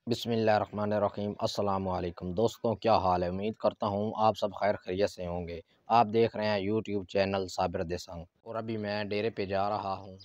बिस्मिल्लाहिर्रहमानिर्रहीम। अस्सलाम वालेकुम दोस्तों, क्या हाल है। उम्मीद करता हूँ आप सब खैर खैरियत से होंगे। आप देख रहे हैं यूट्यूब चैनल साबिर देसंग और अभी मैं डेरे पे जा रहा हूँ।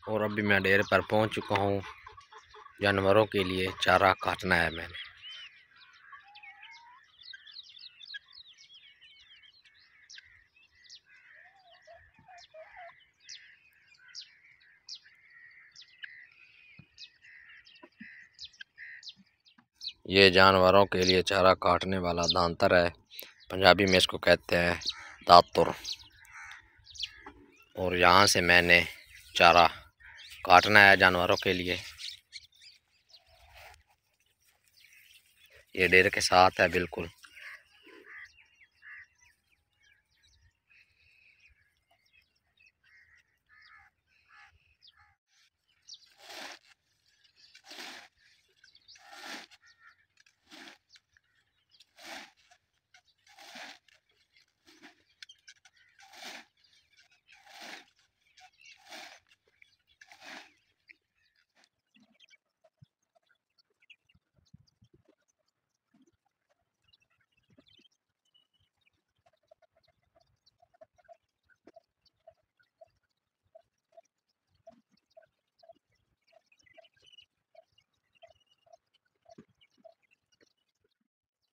और अभी मैं डेरे पर पहुंच चुका हूं। जानवरों के लिए चारा काटना है मैंने। ये जानवरों के लिए चारा काटने वाला दांतर है। पंजाबी में इसको कहते हैं दातुर। और यहाँ से मैंने चारा काटना है जानवरों के लिए। ये डेरे के साथ है बिल्कुल।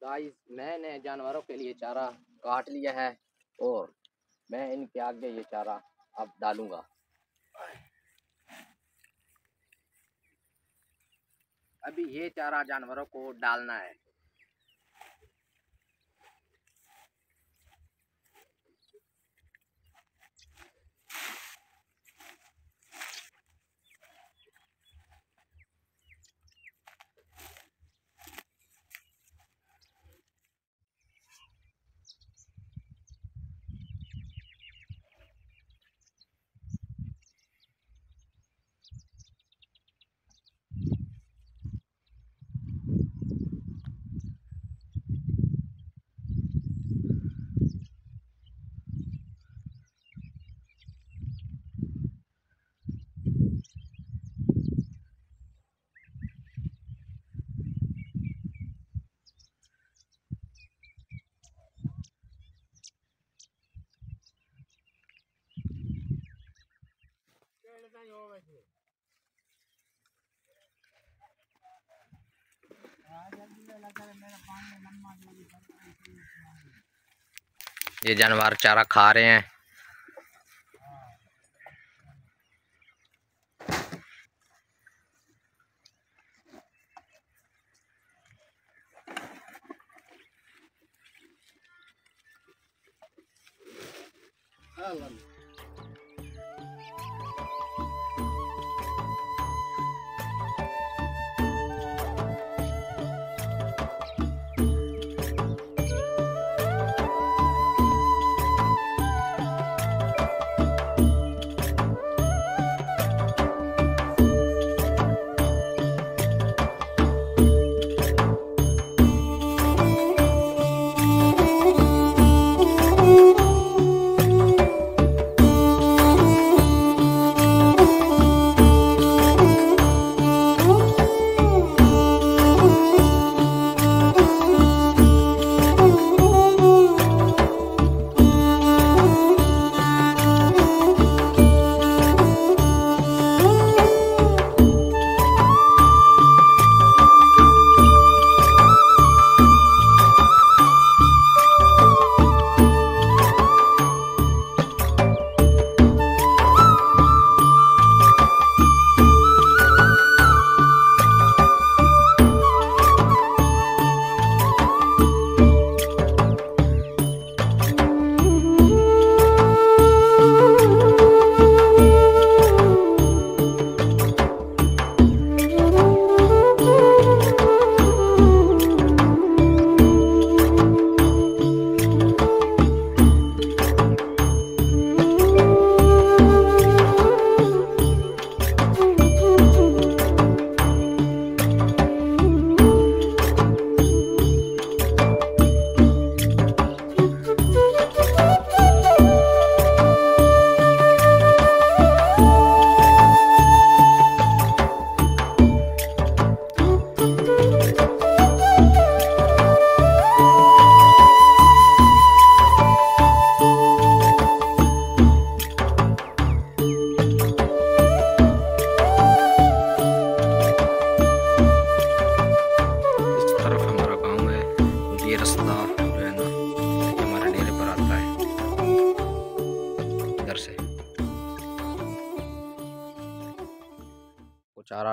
गाइस, मैंने जानवरों के लिए चारा काट लिया है और मैं इनके आगे ये चारा अब डालूंगा। अभी ये चारा जानवरों को डालना है। ये जानवर चारा खा रहे हैं।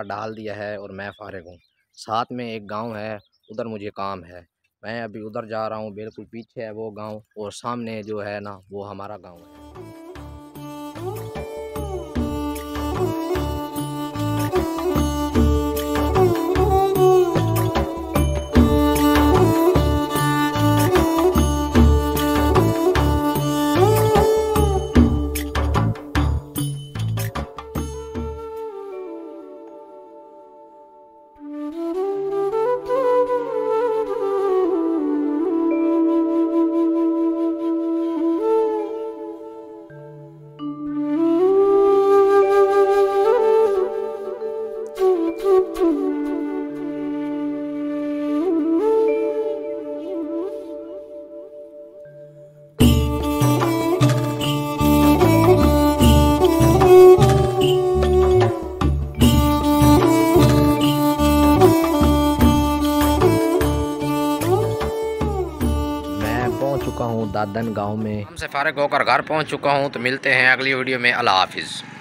डाल दिया है और मैं फ़ारिग हूँ। साथ में एक गांव है, उधर मुझे काम है। मैं अभी उधर जा रहा हूँ, बिल्कुल पीछे है वो गांव और सामने जो है ना वो हमारा गांव है। पहुंच चुका हूं दादन गांव में। हम से फारिग होकर घर पहुंच चुका हूं, तो मिलते हैं अगली वीडियो में। अल्लाह हाफिज़।